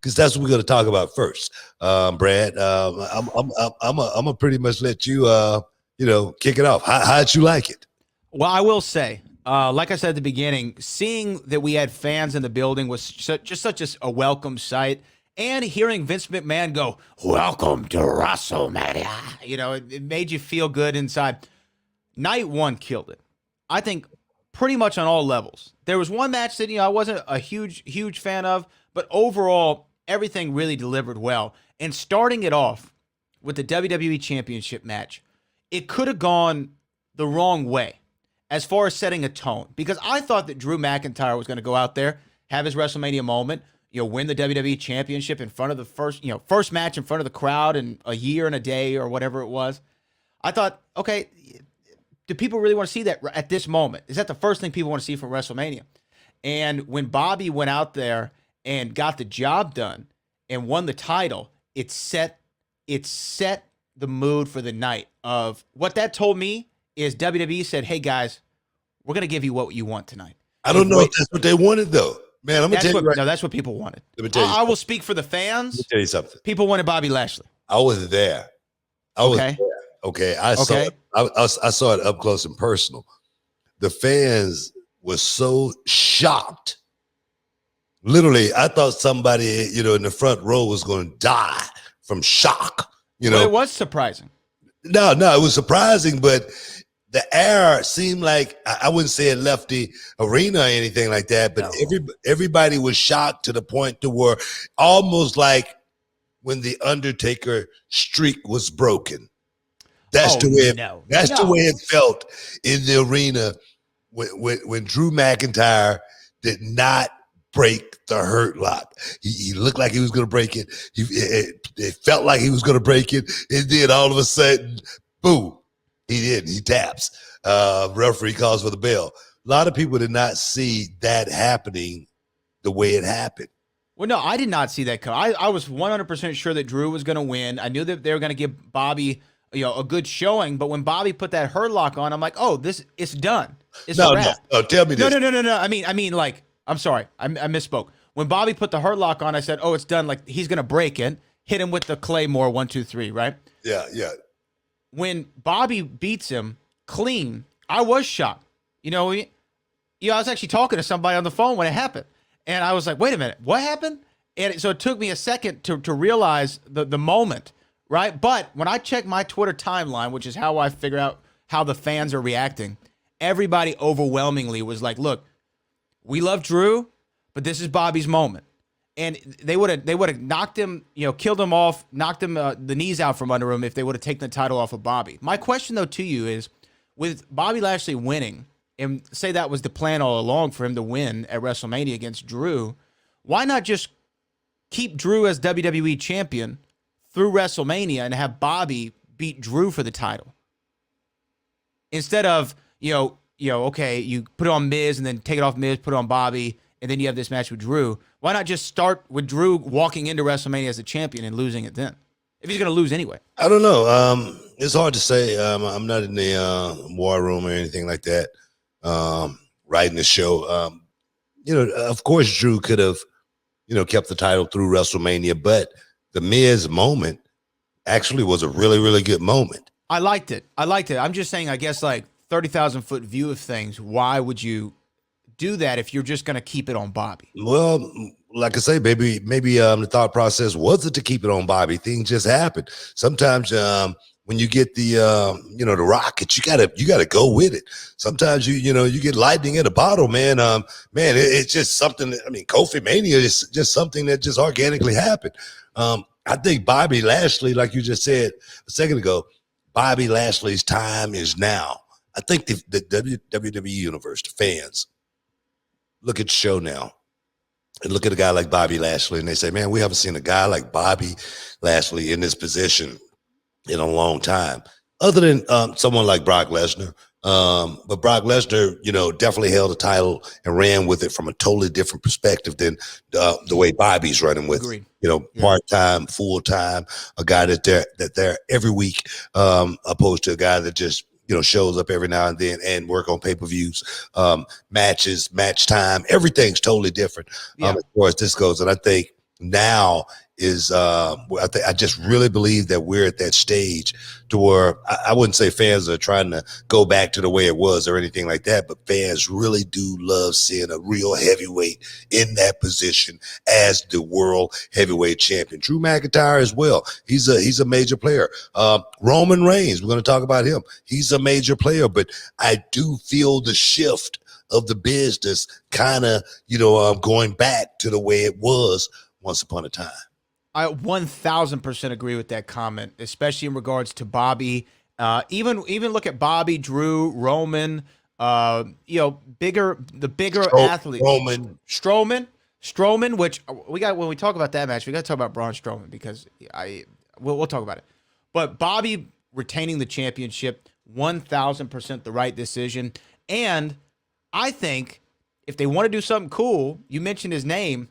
because that's what we're going to talk about first. Brad, I'm gonna pretty much let you, kick it off. How'd you like it? Well, I will say, like I said at the beginning, seeing that we had fans in the building was just such a welcome sight. And hearing Vince McMahon go, "Welcome to WrestleMania," it made you feel good inside. Night one killed it. I think pretty much on all levels. There was one match that I wasn't a huge fan of, but overall everything really delivered well. And starting it off with the WWE Championship match, it could have gone the wrong way as far as setting a tone, because I thought that Drew McIntyre was going to go out there, have his WrestleMania moment, win the WWE Championship in front of the first match in front of the crowd in a year and a day or whatever it was. I thought, okay, do people really want to see that at this moment? Is that the first thing people want to see from WrestleMania? And when Bobby went out there and got the job done and won the title, it set the mood for the night. Of what that told me is WWE said, "Hey guys, we're gonna give you what you want tonight." I don't know if that's what they wanted though. Man, I'm gonna tell you right. No, that's what people wanted. Let me tell you. I will speak for the fans. Let me tell you something. People wanted Bobby Lashley. I was there. Okay. I saw it up close and personal. The fans were so shocked. Literally, I thought somebody, in the front row was going to die from shock. Well, it was surprising. No, it was surprising, but the air seemed like, I wouldn't say it left the arena or anything like that, but everybody was shocked to the point to where almost like when the Undertaker streak was broken. That's the way it felt in the arena when Drew McIntyre did not break the Hurt Lock. He looked like he was going to break it. It felt like he was going to break it. And then all of a sudden, boom, he didn't. He taps. Referee calls for the bell. A lot of people did not see that happening the way it happened. Well, no, I did not see that come. I was 100% sure that Drew was going to win. I knew that they were going to give Bobby, a good showing. But when Bobby put that Hurt Lock on, I'm like, oh, it's done. It's a wrap. No, tell me this. No. I mean, like, I'm sorry, I misspoke. When Bobby put the Hurt Lock on, I said, oh, it's done. Like, he's going to break it. Hit him with the Claymore 1, 2, 3, right? Yeah. When Bobby beats him clean, I was shocked. I was actually talking to somebody on the phone when it happened. And I was like, wait a minute, what happened? And so it took me a second to realize the moment, right? But when I check my Twitter timeline, which is how I figure out how the fans are reacting, everybody overwhelmingly was like, look, we love Drew, but this is Bobby's moment. And they would have knocked him, killed him off, knocked him the knees out from under him if they would have taken the title off of Bobby. My question, though, to you is, with Bobby Lashley winning, and say that was the plan all along for him to win at WrestleMania against Drew, why not just keep Drew as WWE champion through WrestleMania and have Bobby beat Drew for the title? Instead of, okay, you put it on Miz and then take it off Miz, put it on Bobby, and then you have this match with Drew. Why not just start with Drew walking into WrestleMania as a champion and losing it then? If he's going to lose anyway. I don't know. It's hard to say. I'm not in the war room or anything like that. Writing the show. Of course, Drew could have, kept the title through WrestleMania, but the Miz moment actually was a really, really good moment. I liked it. I'm just saying, I guess, like 30,000-foot view of things. Why would you do that if you're just going to keep it on Bobby? Well, like I say, maybe the thought process wasn't to keep it on Bobby. Things just happen. Sometimes when you get the the rocket, you gotta go with it. Sometimes you get lightning in a bottle, man. It's just something. I mean, Kofi Mania is just something that just organically happened. I think Bobby Lashley, like you just said a second ago, Bobby Lashley's time is now. I think the WWE universe, the fans, look at the show now and look at a guy like Bobby Lashley, and they say, man, we haven't seen a guy like Bobby Lashley in this position in a long time, other than someone like Brock Lesnar. But Brock Lesnar, definitely held the title and ran with it from a totally different perspective than the way Bobby's running with. Agreed. Part-time, full-time, a guy that they're every week, opposed to a guy that just shows up every now and then and work on pay-per-views, matches, match time. Everything's totally different as far as this goes. And I think now is I just really believe that we're at that stage to where I wouldn't say fans are trying to go back to the way it was or anything like that, but fans really do love seeing a real heavyweight in that position as the world heavyweight champion. Drew McIntyre as well. He's a major player. Roman Reigns, we're going to talk about him. He's a major player, but I do feel the shift of the business kind of, going back to the way it was once upon a time. I 1000% agree with that comment, especially in regards to Bobby. Even look at Bobby, Drew, Roman. The bigger athletes. Strowman, which we got when we talk about that match, we got to talk about Braun Strowman because we'll talk about it. But Bobby retaining the championship, 1000% the right decision. And I think if they want to do something cool, you mentioned his name.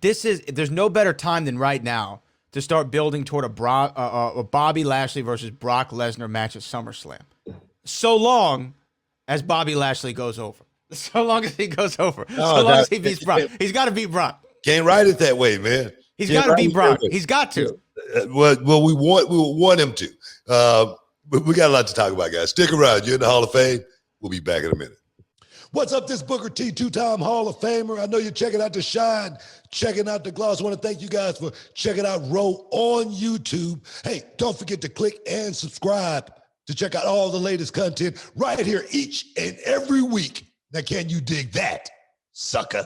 There's no better time than right now to start building toward a Bobby Lashley versus Brock Lesnar match at SummerSlam. So long as Bobby Lashley goes over. So long as he goes over. So long as he beats Brock. He's got to beat Brock. Can't write it that way, man. He's got to beat Brock. He's got to. Well, we want him to. But we got a lot to talk about, guys. Stick around. You're in the Hall of Fame. We'll be back in a minute. What's up, this Booker T, two-time Hall of Famer. I know you're checking out the Shine, checking out the Gloss. I want to thank you guys for checking out Row on YouTube. Hey, don't forget to click and subscribe to check out all the latest content right here each and every week. Now, can you dig that, sucker?